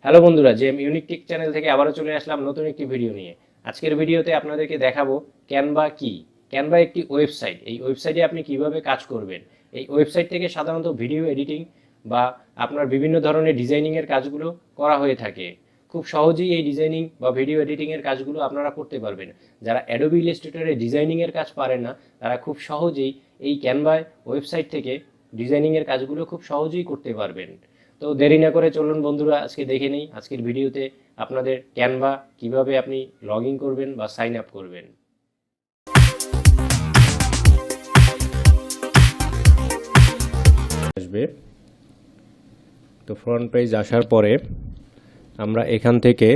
Hello বন্ধুরা, জেম unique take channel থেকে আবারও চলে আসলাম নতুন একটি ভিডিও নিয়ে। আজকের ভিডিওতে আপনাদেরকে দেখাবো ক্যানভা কি। ক্যানভা একটি ওয়েবসাইট। এই ওয়েবসাইটে আপনি কিভাবে কাজ করবেন। এই ওয়েবসাইট থেকে সাধারণত ভিডিও এডিটিং বা আপনার বিভিন্ন ধরনের ডিজাইনিংয়ের কাজগুলো করা হয়ে থাকে। খুব সহজেই এই ডিজাইনিং বা ভিডিও এডিটিংয়ের কাজগুলো আপনারা করতে পারবেন। যারা অ্যাডোবি ইলাস্ট্রেটরে ডিজাইনিংয়ের কাজ পারেন না, তারা খুব সহজেই এই ক্যানভা ওয়েবসাইট থেকে ডিজাইনিংয়ের কাজগুলো খুব সহজেই করতে পারবেন। তো দেরি না করে চলুন বন্ধুরা, আজকে দেখে নেই আজকের ভিডিওতে আপনাদের ক্যানভা কিভাবে আপনি লগ ইন করবেন বা সাইন আপ করবেন। আসবে তো ফ্রন্ট পেজ আসার পরে আমরা এখান থেকে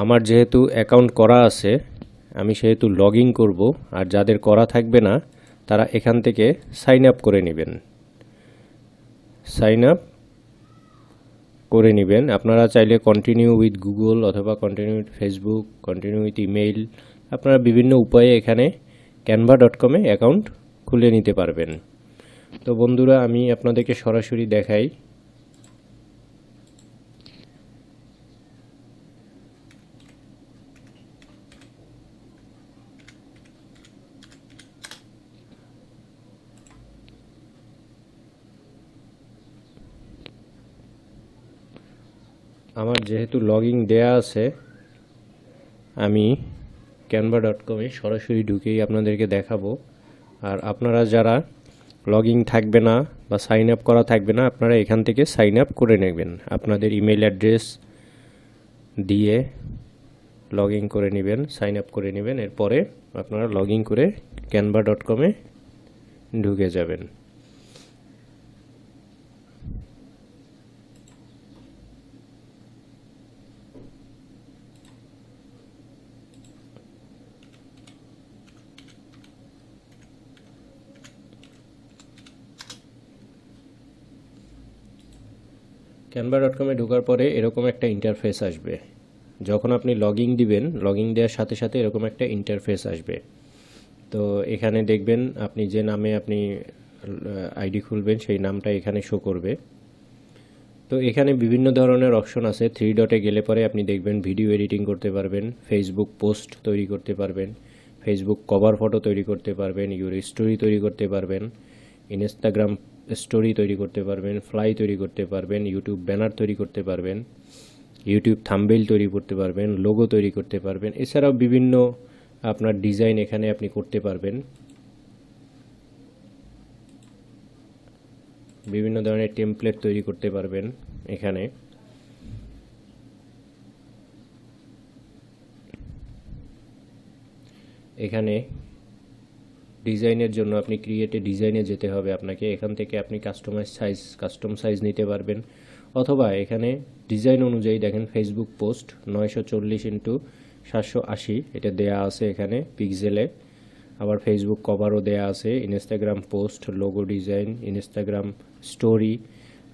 আমার যেহেতু অ্যাকাউন্ট করা আছে, আমি সেহেতু লগ ইন করবো, আর যাদের করা থাকবে না তারা এখান থেকে সাইন আপ করে নেবেন। সাইন আপ করে নেবেন। আপনারা চাইলে কন্টিনিউ উইথ গুগল অথবা continue with Facebook, continue with email, আপনারা বিভিন্ন উপায়ে এখানে canva.com-এ অ্যাকাউন্ট খুলে নিতে পারবেন। তো বন্ধুরা, আমি আপনাদেরকে সরাসরি দেখাই। আমার যেহেতু লগইন দেয়া আছে, আমি canva.com-এ সরাসরি ঢুকেই আপনাদেরকে দেখাবো। আর আপনারা যারা লগ ইন থাকবে না বা সাইন আপ করা থাকবে না, আপনারা এখান থেকে সাইন আপ করে নেবেন। আপনাদের ইমেল অ্যাড্রেস দিয়ে লগ ইন করে নেবেন, সাইন আপ করে নেবেন। এরপরে আপনারা লগ ইন করে canva.com-এ ঢুকে যাবেন। canva.com-এ ঢোকার পরে এরকম একটা ইন্টারফেস আসবে। যখন আপনি লগইন দিবেন, লগইন দেওয়ার সাথে সাথে এরকম একটা ইন্টারফেস আসবে। তো এখানে দেখবেন আপনি যে নামে আপনি আইডি খুলবেন সেই নামটা এখানে শো করবে। তো এখানে বিভিন্ন ধরনের অপশন আছে। 3 ডটে গেলে পরে আপনি দেখবেন ভিডিও এডিটিং করতে পারবেন, ফেসবুক পোস্ট তৈরি করতে পারবেন, ফেসবুক কভার ফটো তৈরি করতে পারবেন, ইউর স্টোরি তৈরি করতে পারবেন, ইনস্টাগ্রাম স্টোরি তৈরি করতে পারবেন, ফ্লাই তৈরি করতে পারবেন, ইউটিউব ব্যানার তৈরি করতে পারবেন, ইউটিউব থাম্বনেইল তৈরি করতে পারবেন, লোগো তৈরি করতে পারবেন। এছাড়াও বিভিন্ন আপনার ডিজাইন এখানে আপনি করতে পারবেন। বিভিন্ন ধরনের টেমপ্লেট তৈরি করতে পারবেন এখানে। এখানে ডিজাইনের জন্য আপনি ক্রিয়েটে ডিজাইনে যেতে হবে আপনাকে। এখান থেকে আপনি কাস্টম সাইজ নিতে পারবেন, অথবা এখানে ডিজাইন অনুযায়ী দেখেন ফেসবুক পোস্ট 940x780 এটা দেয়া আছে এখানে পিক্সেলে। আবার ফেসবুক কভারও দেয়া আছে, Instagram post, logo design, Instagram story,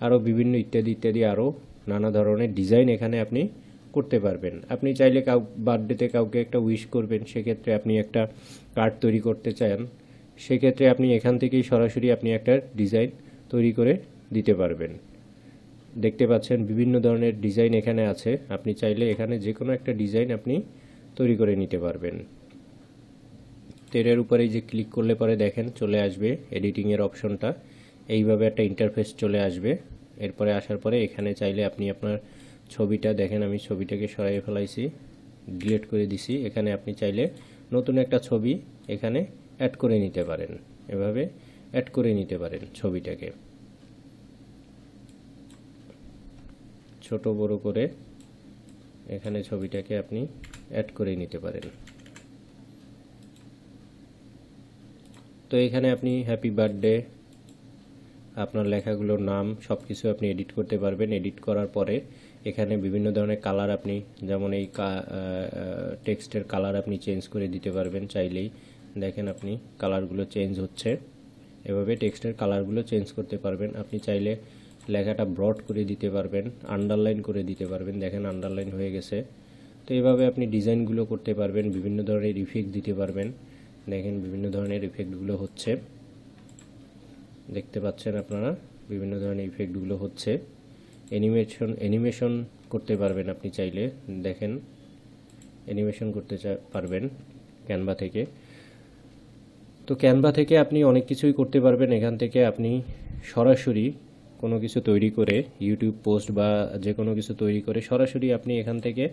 আরও বিভিন্ন ইত্যাদি ইত্যাদি আরও নানা ধরনের ডিজাইন এখানে আপনি করতে পারবেন। আপনি চাইলে বার্থডেতে কাউকে একটা উইশ করবেন, সেক্ষেত্রে আপনি একটা কার্ড তৈরি করতে চান, সেক্ষেত্রে আপনি এখান থেকেই সরাসরি আপনি একটা ডিজাইন তৈরি করে দিতে পারবেন। দেখতে পাচ্ছেন বিভিন্ন ধরনের ডিজাইন এখানে আছে। আপনি চাইলে এখানে যে কোনো একটা ডিজাইন আপনি তৈরি করে নিতে পারবেন। তেরের উপরে যে ক্লিক করলে পরে দেখেন চলে আসবে এডিটিংয়ের অপশনটা। এইভাবে একটা ইন্টারফেস চলে আসবে। এরপরে আসার পরে এখানে চাইলে আপনি আপনার ছবিটা দেখেন, আমি ছবিটাকে সরাইয়ে ফেলাইছি, ডিলিট করে দিছি। এখানে আপনি চাইলে নতুন একটা ছবি এখানে অ্যাড করে নিতে পারেন। এভাবে অ্যাড করে নিতে পারেন ছবিটাকে, ছোট বড় করে এখানে ছবিটাকে আপনি অ্যাড করে নিতে পারেন। তো এখানে আপনি হ্যাপি বার্থডে, আপনার লেখাগুলোর নাম সব কিছু আপনি এডিট করতে পারবেন। এডিট করার পরে এখানে বিভিন্ন ধরনের কালার আপনি, যেমন এই টেক্সটের কালার আপনি চেঞ্জ করে দিতে পারবেন চাইলেই। দেখেন আপনি কালারগুলো চেঞ্জ হচ্ছে। এভাবে টেক্সটের কালারগুলো চেঞ্জ করতে পারবেন। আপনি চাইলে লেখাটা ব্রড করে দিতে পারবেন, আন্ডারলাইন করে দিতে পারবেন। দেখেন আন্ডারলাইন হয়ে গেছে। তো এইভাবে আপনি ডিজাইনগুলো করতে পারবেন, বিভিন্ন ধরনের ইফেক্ট দিতে পারবেন। দেখেন বিভিন্ন ধরনের ইফেক্টগুলো হচ্ছে, দেখতে পাচ্ছেন আপনারা বিভিন্ন ধরনের ইফেক্টগুলো হচ্ছে। অ্যানিমেশন করতে পারবেন আপনি চাইলে। দেখেন, অ্যানিমেশন করতে পারবেন ক্যানভা থেকে। তো ক্যানভা থেকে আপনি অনেক কিছুই করতে পারবেন। এখান থেকে আপনি সরাসরি কোনো কিছু তৈরি করে, ইউটিউব পোস্ট বা যে কোনো কিছু তৈরি করে সরাসরি আপনি এখান থেকে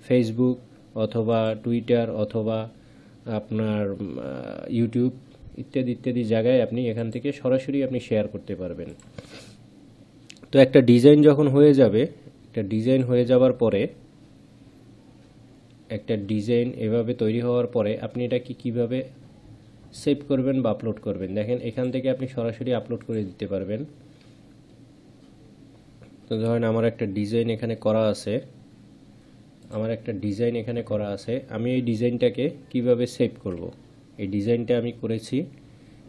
ফেসবুক অথবা টুইটার অথবা আপনার ইউটিউব ইত্যাদি ইত্যাদি জায়গায় আপনি এখান থেকে সরাসরি আপনি শেয়ার করতে পারবেন। তো একটা ডিজাইন যখন হয়ে যাবে, একটা ডিজাইন হয়ে যাওয়ার পরে, একটা ডিজাইন এভাবে তৈরি হওয়ার পরে আপনি এটা কীভাবে সেভ করবেন বা আপলোড করবেন, দেখেন এখান থেকে আপনি সরাসরি আপলোড করে দিতে পারবেন। তো ধরেন আমার একটা ডিজাইন এখানে করা আছে, আমি এই ডিজাইনটাকে কিভাবে সেভ করব, এই ডিজাইনটা আমি করেছি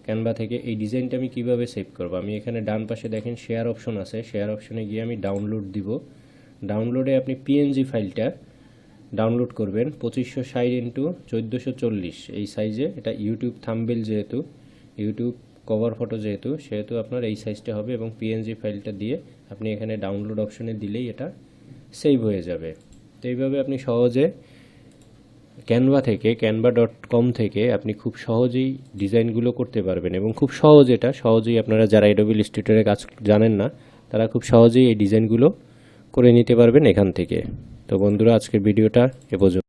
ক্যানভা থেকে, এই ডিজাইনটা আমি কিভাবে সেভ করব, আমি এখানে ডান পাশে দেখেন শেয়ার অপশন আছে, শেয়ার অপশনে গিয়ে আমি ডাউনলোড দিব। ডাউনলোডে আপনি পিএনজি ফাইলটা ডাউনলোড করবেন 2560x1440 এই সাইজে। এটা ইউটিউব থাম্বনেল যেহেতু, ইউটিউব কভার ফটো সেহেতু আপনার এই সাইজটা হবে, এবং পিএনজি ফাইলটা দিয়ে আপনি এখানে ডাউনলোড অপশনে দিলেই এটা সেভ হয়ে যাবে। তো এইভাবে আপনি সহজে canva.com থেকে আপনি খুব সহজেই ডিজাইনগুলো করতে পারবেন, এবং খুব সহজেই আপনারা যারা অ্যাডোবি ইলাস্ট্রেটরে কাজ জানেন না তারা খুব সহজেই এই ডিজাইনগুলো করে নিতে পারবেন এখান থেকে। তো বন্ধুরা, আজকের ভিডিওটা এ পর্যন্ত।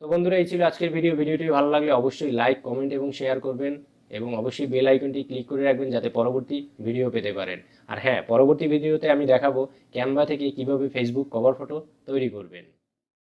তো বন্ধুরা, এই ছিল আজকের ভিডিওটি ভালো লাগলে অবশ্যই লাইক, কমেন্ট এবং শেয়ার করবেন, এবং অবশ্যই বেল আইকনটি ক্লিক করে রাখবেন যাতে পরবর্তী ভিডিও পেতে পারেন। আর হ্যাঁ, পরবর্তী ভিডিওতে আমি দেখাবো ক্যানভা থেকে কিভাবে ফেসবুক কভার ফটো তৈরি করবেন।